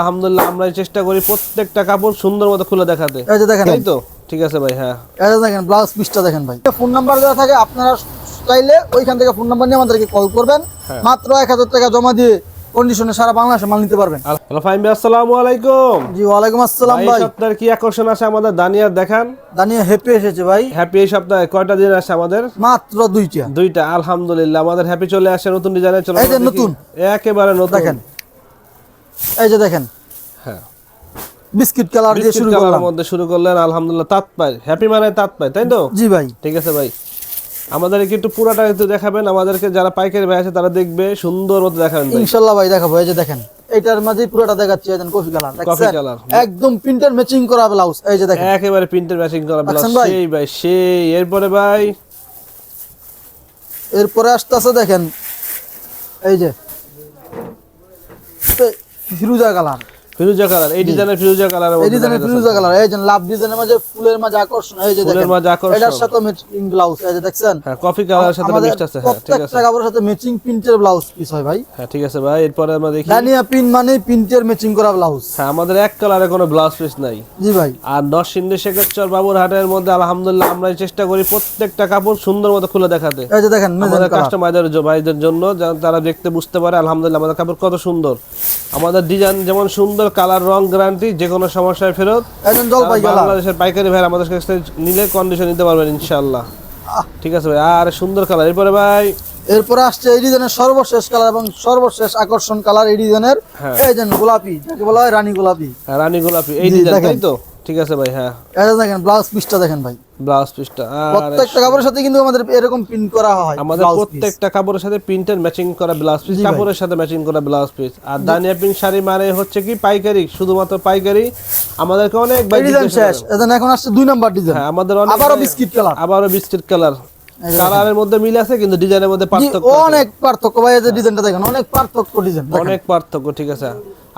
আলহামদুলিল্লাহ আমরা চেষ্টা করি প্রত্যেকটা কাপড় সুন্দর মতো খুলে দেখাতে। এই যে দেখেন, তাই তো? ঠিক আছে ভাই। হ্যাঁ, এই যে দেখেন ব্লাউজ পিসটা দেখেন ভাই। ফোন নাম্বার দেওয়া থাকে, আপনারা চাইলে ওইখান থেকে ফোন নাম্বার নিয়ে আমাদেরকে কল করবেন। মাত্র 1000 টাকা জমা দিয়ে কন্ডিশনে সারা বাংলাদেশে মাল নিতে পারবেন। হ্যালো ফাহিম ভাই, আসসালামু আলাইকুম। জি ওয়ালাইকুম আসসালাম ভাই। এই সপ্তাহে কি আকর্ষণ আছে আমাদের দানিয়ার দেখান। দানিয়া হ্যাপি এসেছে ভাই। হ্যাপি এই সপ্তাহে কয়টা দিন আছে আমাদের? মাত্র দুইটা। আলহামদুলিল্লাহ আমাদের হ্যাপি চলে আসে নতুন ডিজাইনে। চলে এই যে নতুন, একেবারে নতুন দেখেন, এই যে দেখেন। হ্যাঁ, বিস্কিট কালার দিয়ে শুরু করলাম, মধ্যে শুরু করলেন। আলহামদুলিল্লাহ তাৎপাই হ্যাপি মানে তাৎপাই, তাই তো? জি ভাই। ঠিক আছে ভাই, আমাদেরকে একটু পুরাটা একটু দেখাবেন। আমাদেরকে যারা পাইকারি ভাই আছে তারা দেখবে, সুন্দর মতো দেখাবেন ভাই। ইনশাআল্লাহ ভাই দেখাবো। এই যে দেখেন, এইটার মাঝে পুরোটা দেখাচ্ছি। এই দেখেন কফি কালার, কফি কালার একদম প্রিন্টের ম্যাচিং করা ব্লাউজ। এই যে দেখেন, একেবারে প্রিন্টের ম্যাচিং করা ব্লাউজ। সেই ভাই সেই। এরপরে ভাই এরপরে আসতেছে দেখেন, এই যে ফিরোজা কালার। ফিরোজা কালার, এই ডিজাইনের ফিরোজা কালার, এই ডিজাইনের ফিরোজা কালার। এই যে লাভ ডিজাইনের মাঝে ফুলের মাঝে আকর্ষণ। এই যে দেখেন, এটার সাথে ম্যাচিং ব্লাউজ। এই যে দেখছেন, হ্যাঁ, কফি কালারের সাথে মিক্সড আছে। হ্যাঁ, ঠিক আছে। প্রত্যেকটা কাপড়ের সাথে ম্যাচিং প্রিন্টের ব্লাউজ পিস হয় ভাই। হ্যাঁ, ঠিক আছে ভাই। এরপরে আমরা দেখি দানিয়া প্রিন্ট মানে প্রিন্টের ম্যাচিং করা ব্লাউজ। হ্যাঁ, আমাদের এক কালারে কোনো ব্লাউজ পিস নাই। জি ভাই। আর নরসিংদী শেখারচর বাবুরহাটের মধ্যে আলহামদুলিল্লাহ আমরা চেষ্টা করি প্রত্যেকটা কাপড় সুন্দর মতো খুলে দেখাতে। এই যে দেখেন, আমাদের কাস্টমারদের ভাইদের জন্য, তারা দেখতে বুঝতে পারে আলহামদুলিল্লাহ আমাদের কাপড় কত সুন্দর। আমাদের ডিজাইন যেমন সুন্দর, কালার রং গ্যারান্টি, যে কোনো সমস্যায় ফেরত। বাংলাদেশের পাইকারি ভাই আমাদের কাছ থেকে নিলে কন্ডিশন নিতে পারবেন ইনশাআল্লাহ। ঠিক আছে ভাই। আর সুন্দর কালার। এরপরে ভাই এরপরে আসছে এই ডিজাইনের সর্বশেষ কালার এবং সর্বশেষ আকর্ষণ কালার। এই ডিজাইনের এই যে গোলাপি, যাকে বলা হয় রানী গোলাপি। হ্যাঁ, রানী গোলাপি এই ডিজাইন, তাই তো? ঠিক আছে ভাই। হ্যাঁ, এটা দেখেন ব্লাউজ পিসটা দেখেন ভাই। ব্লাউজ পিসটা প্রত্যেকটা কাপড়ের সাথে কিন্তু আমাদের এরকম প্রিন্ট করা হয়। আমাদের প্রত্যেকটা কাপড়ের সাথে প্রিন্টের ম্যাচিং করা ব্লাউজ পিস, কাপড়ের সাথে ম্যাচিং করা ব্লাউজ পিস। আর দানিয়া প্রিন্ট শাড়ি মানে হচ্ছে কি পাইকারি, শুধুমাত্র পাইকারি। আমাদেরকে অনেক ডিজাইন শেষ। এখন আসছে 2 নাম্বার ডিজাইন। হ্যাঁ, আমাদের আবারো বিস্কিট কালার। কালারের মধ্যে মিল আছে কিন্তু ডিজাইনের মধ্যে পার্থক্য, অনেক পার্থক্য ভাই। এই যে ডিজাইনটা দেখেন, অনেক পার্থক্য ডিজাইন, অনেক পার্থক্য। ঠিক আছে।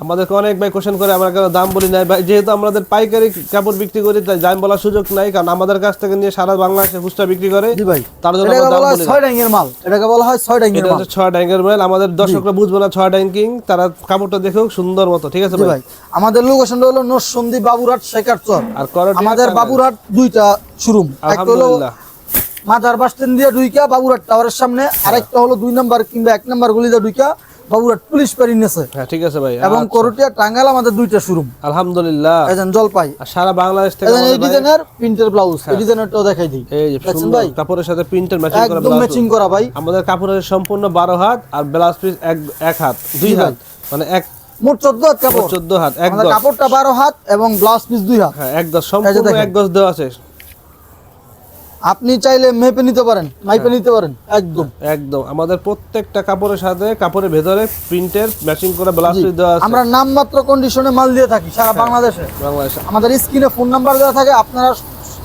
আমাদেরকে অনেক ভাই কোশ্চেন করে, আমরা কেন দাম বলি নাই ভাই? যেহেতু আমাদের পাইকারি কাপড় বিক্রি করি তাই দাম বলার সুযোগ নাই, কারণ আমাদের কাছ থেকে নিয়ে সারা বাংলাদেশে খুচরা বিক্রি করে। জি ভাই। তার জন্য এটা বলা হয় 6 ডাইংয়ের মাল। এটাকে বলা হয় 6 ডাইংয়ের মাল। এটা 6 ডাইংয়ের মাল। আমাদের দর্শকরা বুঝবে না 6 ডাইং কিং, তারা কাপড়টা দেখেও সুন্দর মতো। ঠিক আছে ভাই। আমাদের লোকেশনটা হলো নরসিংদী বাবুরহাট শেখারচর। আর আমাদের বাবুরহাট 2টা শোরুম। একটা হলো মাজার বাস স্ট্যান্ড দিয়ে ঢুইকা বাবুরহাট টাওয়ারের সামনে, আরেকটা হলো 2 নাম্বার কিংবা 1 নাম্বার গলিতে ঢুইকা বাবুরহাট পুলিশ পেরিং আছে। হ্যাঁ, ঠিক আছে ভাই। এবং করটিয়া টাঙ্গাইল আমাদের 2টা শোরুম আলহামদুলিল্লাহ। এজন জলপাই। আর সারা বাংলাদেশ থেকে এই ডিজাইনের প্রিন্টের ব্লাউজ, এই ডিজাইনটাও দেখাই দিই। এই যে সুন্দর কাপড়ের সাথে প্রিন্টের ম্যাচিং করা ব্লাউজ, একদম ম্যাচিং করা ভাই। আমাদের কাপড়ের সম্পূর্ণ 12 হাত আর ব্লাউজ পিস এক হাত, 2 হাত, মানে এক মোট 14 হাত কাপড়। 14 হাত, এক গজ। কাপড়টা 12 হাত এবং ব্লাউজ পিস 2 হাত। হ্যাঁ, এক গজ, সম্পূর্ণ এক গজ দেওয়া আছে। আপনি চাইলে মেপে নিতে পারেন, মাইপে নিতে পারেন। একদম আমাদের প্রত্যেকটা কাপড়ের সাথে কাপড়ের ভেতরে প্রিন্টের ম্যাচিং করা ব্লাউজ পিস দেওয়া আছে। আমরা নামমাত্র কন্ডিশনে মাল দিয়ে থাকি সারা বাংলাদেশে। আমাদের স্ক্রিনে ফোন নাম্বার দেওয়া থাকে, আপনারা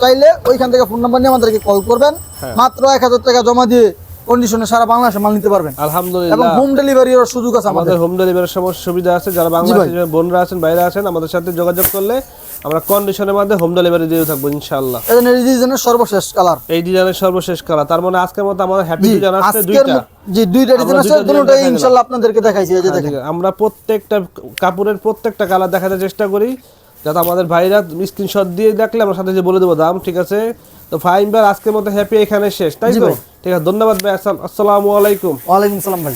চাইলে ওইখান থেকে ফোন নাম্বার নিয়ে আমাদেরকে কল করবেন। মাত্র 1000 টাকা জমা দিয়ে কন্ডিশনে সারা বাংলাদেশে মাল নিতে পারবেন আলহামদুলিল্লাহ। এবং হোম ডেলিভারির সুযোগ আছে। আমাদের হোম ডেলিভারির সমস্ত সুবিধা আছে। যারা বাংলাদেশে বোনরা আছেন, বাইরে আছেন, আমাদের সাথে যোগাযোগ করলে আমরা কন্ডিশনের মধ্যে হোম ডেলিভারি দিয়ে থাকবো ইনশাআল্লাহ। এই ডিজাইনের সর্বশেষ কালার, এই ডিজাইনের সর্বশেষ কালার। তার মানে আজকের মতো আমাদের হ্যাপি ডিজাইন আছে 2টা। জি, 2টা ডিজাইন আছে, দুটোই ইনশাআল্লাহ আপনাদেরকে দেখাইছি। এই যে দেখেন, আমরা প্রত্যেকটা কাপড়ের প্রত্যেকটা কালার দেখাতে চেষ্টা করি, যাতে আমাদের ভাইরা স্ক্রিনশট দিয়ে দেখলে আমরা সাথে যে বলে দেবো দাম। ঠিক আছে। তো ফাহিম ভাই আজকের মতো হ্যাপি এখানে শেষ, তাই তো? ঠিক আছে, ধন্যবাদ ভাই। আসসালামু আলাইকুম। ওয়ালাইকুম আসসালাম ভাই।